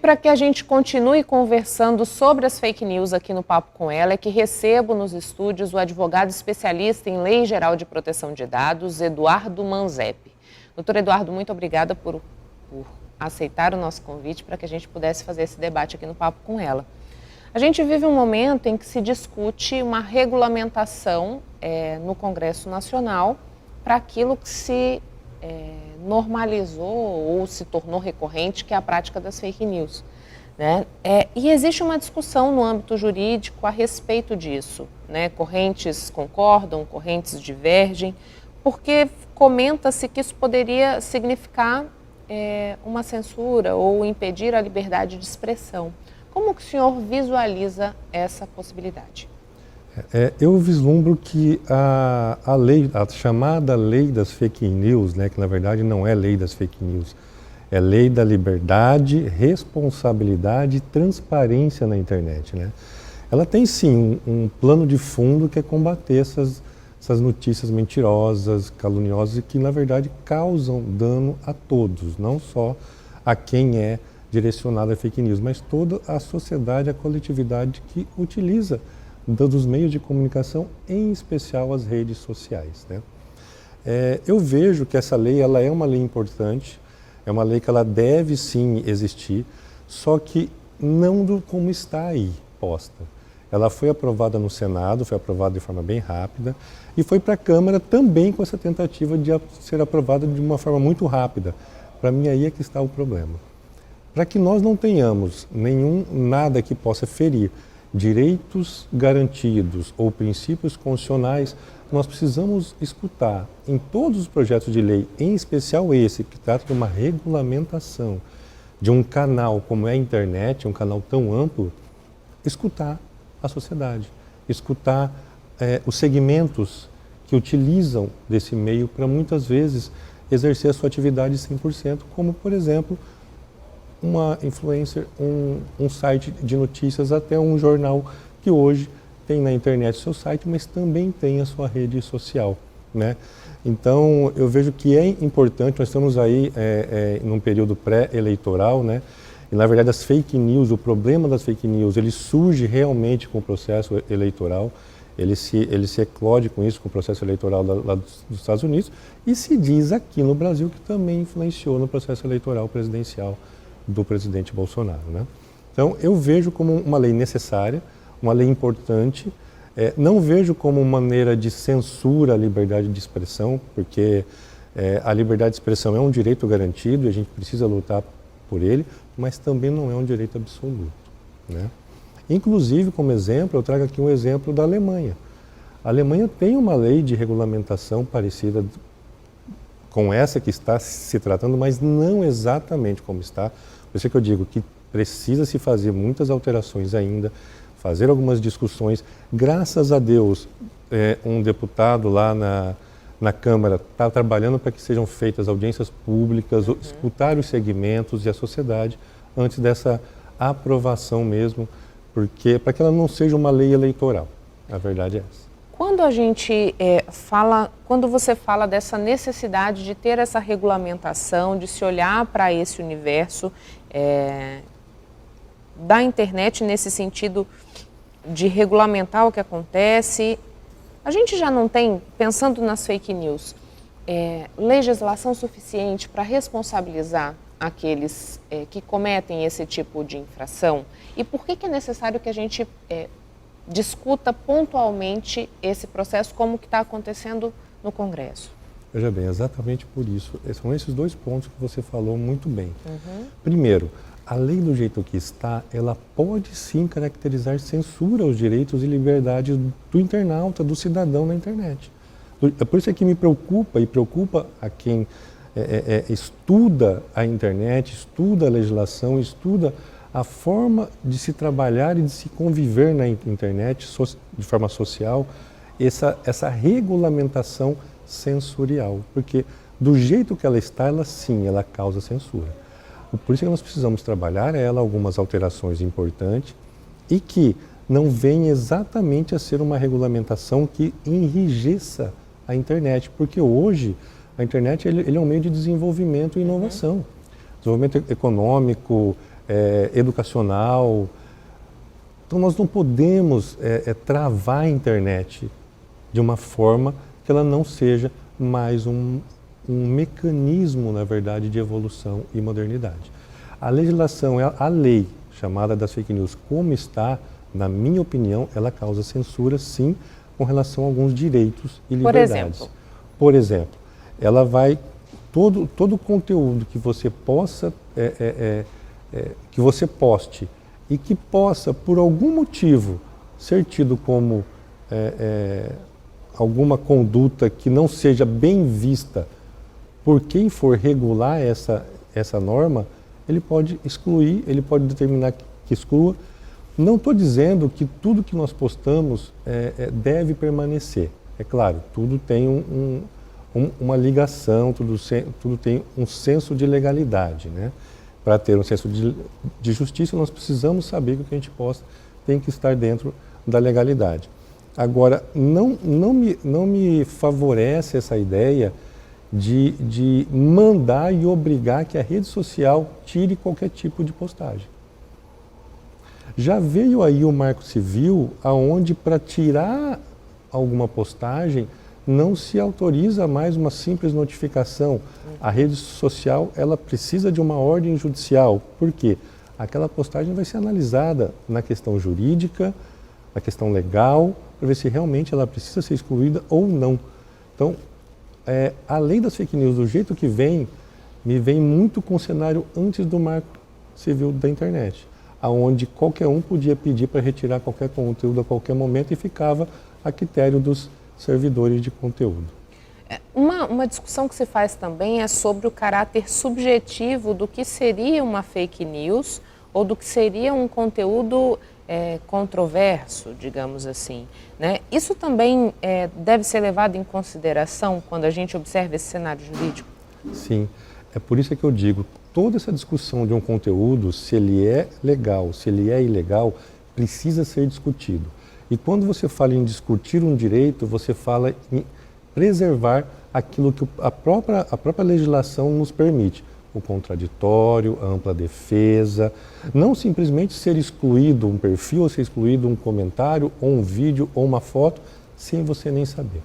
para que a gente continue conversando sobre as fake news aqui no Papo com Ela, é que recebo nos estúdios o advogado especialista em Lei Geral de Proteção de Dados, Eduardo Manzepi. Doutor Eduardo, muito obrigada por aceitar o nosso convite para que a gente pudesse fazer esse debate aqui no Papo com Ela. A gente vive um momento em que se discute uma regulamentação no Congresso Nacional para aquilo que se normalizou ou se tornou recorrente, que é a prática das fake news, né? E existe uma discussão no âmbito jurídico a respeito disso, né? Correntes concordam, correntes divergem, porque comenta-se que isso poderia significar uma censura ou impedir a liberdade de expressão. Como que o senhor visualiza essa possibilidade? Eu vislumbro que a chamada lei das fake news, né, que na verdade não é lei das fake news, é lei da liberdade, responsabilidade e transparência na internet, né? Ela tem sim um plano de fundo que é combater essas notícias mentirosas, caluniosas e que na verdade causam dano a todos, não só a quem é direcionada a fake news, mas toda a sociedade, a coletividade que utiliza dos meios de comunicação, em especial as redes sociais, né? Eu vejo que essa lei ela é uma lei importante, é uma lei que ela deve sim existir, só que não como está aí posta. Ela foi aprovada no Senado, foi aprovada de forma bem rápida e foi para a Câmara também com essa tentativa de ser aprovada de uma forma muito rápida. Para mim aí é que está o problema. Para que nós não tenhamos nada que possa ferir direitos garantidos ou princípios constitucionais, nós precisamos escutar em todos os projetos de lei, em especial esse, que trata de uma regulamentação de um canal como é a internet, um canal tão amplo, escutar a sociedade, escutar os segmentos que utilizam desse meio para muitas vezes exercer a sua atividade 100%, como por exemplo, uma influencer, um site de notícias, até um jornal que hoje tem na internet o seu site, mas também tem a sua rede social, né? Então, eu vejo que é importante, nós estamos aí num período pré-eleitoral, né? E, na verdade, as fake news, o problema das fake news, ele surge realmente com o processo eleitoral, ele se eclode com isso, com o processo eleitoral lá dos Estados Unidos, e se diz aqui no Brasil que também influenciou no processo eleitoral presidencial do presidente Bolsonaro, né? Então, eu vejo como uma lei necessária, uma lei importante, não vejo como maneira de censura à liberdade de expressão, porque a liberdade de expressão é um direito garantido e a gente precisa lutar por ele, mas também não é um direito absoluto, né? Inclusive, como exemplo, eu trago aqui um exemplo da Alemanha. A Alemanha tem uma lei de regulamentação parecida com essa que está se tratando, mas não exatamente como está. Por isso que eu digo que precisa se fazer muitas alterações ainda, fazer algumas discussões. Graças a Deus, um deputado lá na Câmara está trabalhando para que sejam feitas audiências públicas, escutar os segmentos e a sociedade antes dessa aprovação mesmo, porque para que ela não seja uma lei eleitoral. A verdade é essa. Quando a gente quando você fala dessa necessidade de ter essa regulamentação, de se olhar para esse universo da internet nesse sentido de regulamentar o que acontece, a gente já não tem, pensando nas fake news, legislação suficiente para responsabilizar aqueles que cometem esse tipo de infração? E por que é necessário que a gente discuta pontualmente esse processo como que está acontecendo no Congresso? Veja bem, exatamente por isso. São esses dois pontos que você falou muito bem. Primeiro, a lei do jeito que está, ela pode sim caracterizar censura aos direitos e liberdades do internauta, do cidadão na internet. É por isso que me preocupa e preocupa a quem estuda a internet, estuda a legislação, estuda a forma de se trabalhar e de se conviver na internet de forma social, essa regulamentação sensorial, porque do jeito que ela está, ela sim, ela causa censura. Por isso que nós precisamos trabalhar ela, algumas alterações importantes e que não venha exatamente a ser uma regulamentação que enrijeça a internet, porque hoje a internet ele é um meio de desenvolvimento e inovação. Desenvolvimento econômico, educacional. Então nós não podemos travar a internet de uma forma que ela não seja mais um mecanismo, na verdade, de evolução e modernidade. A legislação, a lei chamada das fake news, como está, na minha opinião, ela causa censura, sim, com relação a alguns direitos e liberdades. Por exemplo, ela vai, todo o conteúdo que você possa, que você poste e que possa, por algum motivo, ser tido como alguma conduta que não seja bem vista por quem for regular essa norma, ele pode excluir, ele pode determinar que exclua. Não estou dizendo que tudo que nós postamos deve permanecer. É claro, tudo tem uma ligação, tudo tem um senso de legalidade, né? Para ter um senso de justiça, nós precisamos saber que o que a gente posta tem que estar dentro da legalidade. Agora, não me favorece essa ideia de mandar e obrigar que a rede social tire qualquer tipo de postagem. Já veio aí o Marco Civil, onde para tirar alguma postagem não se autoriza mais uma simples notificação. A rede social, ela precisa de uma ordem judicial. Por quê? Aquela postagem vai ser analisada na questão jurídica, na questão legal, para ver se realmente ela precisa ser excluída ou não. Então, a lei das fake news, do jeito que vem, me vem muito com o cenário antes do Marco Civil da internet, onde qualquer um podia pedir para retirar qualquer conteúdo a qualquer momento e ficava a critério dos servidores de conteúdo. Uma discussão que se faz também é sobre o caráter subjetivo do que seria uma fake news ou do que seria um conteúdo controverso, digamos assim, né? Isso também deve ser levado em consideração quando a gente observa esse cenário jurídico? Sim, é por isso que eu digo, toda essa discussão de um conteúdo, se ele é legal, se ele é ilegal, precisa ser discutido. E quando você fala em discutir um direito, você fala em preservar aquilo que a própria legislação nos permite. O contraditório, a ampla defesa, não simplesmente ser excluído um perfil, ou ser excluído um comentário, ou um vídeo, ou uma foto, sem você nem saber.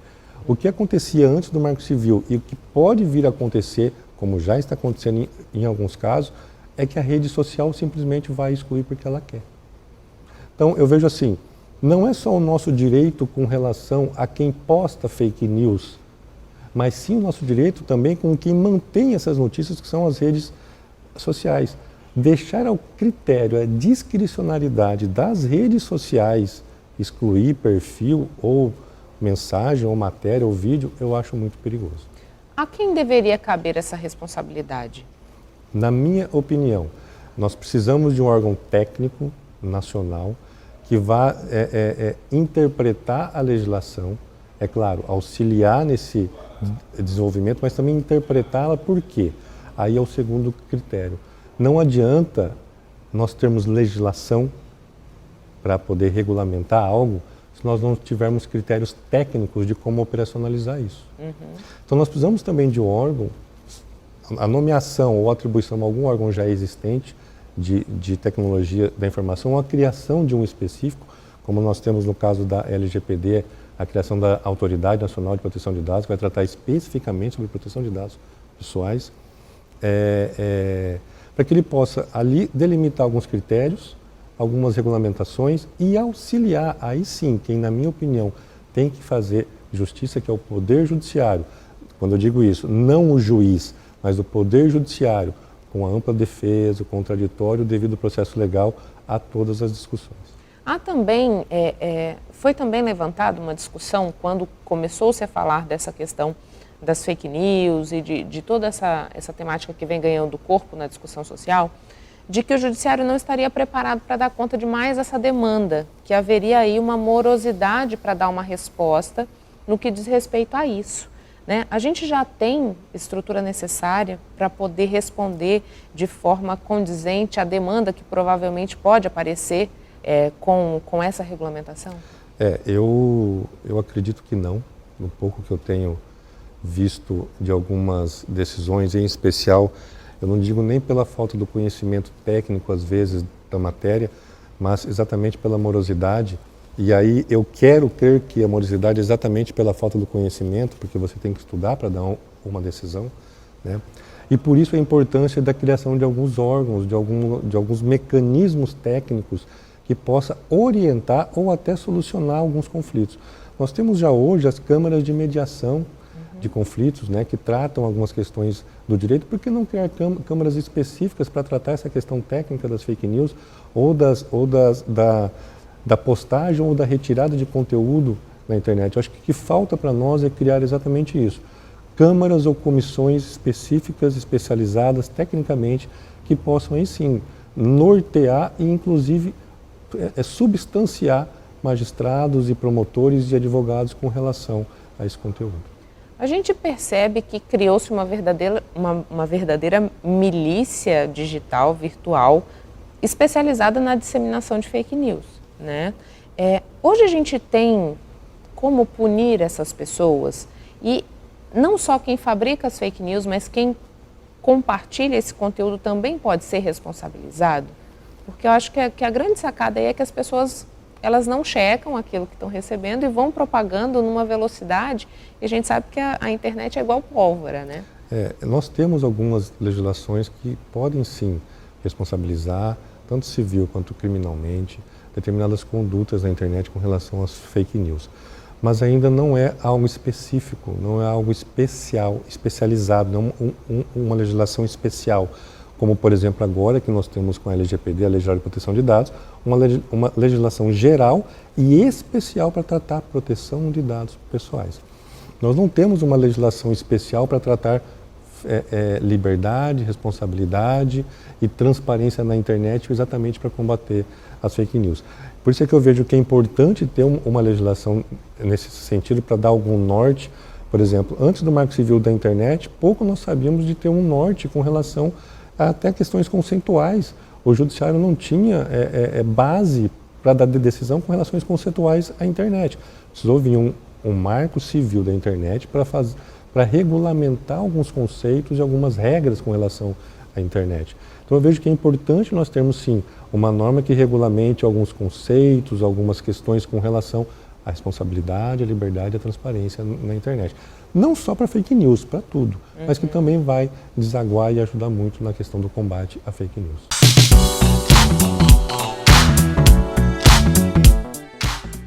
O que acontecia antes do Marco Civil e o que pode vir a acontecer, como já está acontecendo em alguns casos, é que a rede social simplesmente vai excluir porque ela quer. Então, eu vejo assim, não é só o nosso direito com relação a quem posta fake news, mas sim o nosso direito também com quem mantém essas notícias, que são as redes sociais. Deixar ao critério, a discricionariedade das redes sociais, excluir perfil ou mensagem, ou matéria, ou vídeo, eu acho muito perigoso. A quem deveria caber essa responsabilidade? Na minha opinião, nós precisamos de um órgão técnico nacional que vá interpretar a legislação, é claro, auxiliar nesse desenvolvimento, mas também interpretá-la. Por quê? Aí é o segundo critério. Não adianta nós termos legislação para poder regulamentar algo se nós não tivermos critérios técnicos de como operacionalizar isso. Então nós precisamos também de um órgão, a nomeação ou atribuição a algum órgão já existente de tecnologia da informação, ou a criação de um específico, como nós temos no caso da LGPD, a criação da Autoridade Nacional de Proteção de Dados, que vai tratar especificamente sobre proteção de dados pessoais, para que ele possa ali delimitar alguns critérios, algumas regulamentações e auxiliar, aí sim, quem na minha opinião tem que fazer justiça, que é o Poder Judiciário. Quando eu digo isso, não o juiz, mas o Poder Judiciário, com a ampla defesa, o contraditório, devido ao processo legal, a todas as discussões. Há também, foi também levantada uma discussão quando começou-se a falar dessa questão das fake news e de toda essa temática que vem ganhando corpo na discussão social, de que o judiciário não estaria preparado para dar conta de mais essa demanda, que haveria aí uma morosidade para dar uma resposta no que diz respeito a isso, né? A gente já tem estrutura necessária para poder responder de forma condizente à demanda que provavelmente pode aparecer com essa regulamentação? Eu acredito que não, no pouco que eu tenho visto de algumas decisões, em especial Eu não digo nem pela falta do conhecimento técnico, às vezes, da matéria, mas exatamente pela morosidade. E aí eu quero crer que a morosidade é exatamente pela falta do conhecimento, porque você tem que estudar para dar uma decisão, né? E por isso a importância da criação de alguns órgãos, de alguns mecanismos técnicos que possa orientar ou até solucionar alguns conflitos. Nós temos já hoje as câmaras de mediação de conflitos, né, que tratam algumas questões do direito. Por que não criar câmaras específicas para tratar essa questão técnica das fake news ou da postagem ou da retirada de conteúdo na internet? Eu acho que o que falta para nós é criar exatamente isso. Câmaras ou comissões específicas, especializadas tecnicamente, que possam aí sim nortear e inclusive substanciar magistrados e promotores e advogados com relação a esse conteúdo. A gente percebe que criou-se uma verdadeira milícia digital, virtual, especializada na disseminação de fake news, né? Hoje a gente tem como punir essas pessoas e não só quem fabrica as fake news, mas quem compartilha esse conteúdo também pode ser responsabilizado? Porque eu acho que a grande sacada aí é que as pessoas, elas não checam aquilo que estão recebendo e vão propagando numa velocidade, e a gente sabe que a internet é igual pólvora, né? Nós temos algumas legislações que podem sim responsabilizar, tanto civil quanto criminalmente, determinadas condutas na internet com relação às fake news. Mas ainda não é algo específico, não é algo especializado, não uma legislação especial, como por exemplo agora que nós temos com a LGPD, a Lei Geral de Proteção de Dados, uma legislação geral e especial para tratar a proteção de dados pessoais. Nós não temos uma legislação especial para tratar liberdade, responsabilidade e transparência na internet exatamente para combater as fake news. Por isso é que eu vejo que é importante ter uma legislação nesse sentido para dar algum norte. Por exemplo, antes do Marco Civil da internet, pouco nós sabíamos de ter um norte com relação a até questões conceituais. O judiciário não tinha base para dar decisão com relações conceituais à internet. Precisou vir um Marco Civil da internet para regulamentar alguns conceitos e algumas regras com relação à internet. Então eu vejo que é importante nós termos sim uma norma que regulamente alguns conceitos, algumas questões com relação à responsabilidade, à liberdade e à transparência na internet. Não só para fake news, para tudo, mas que também vai desaguar e ajudar muito na questão do combate à fake news.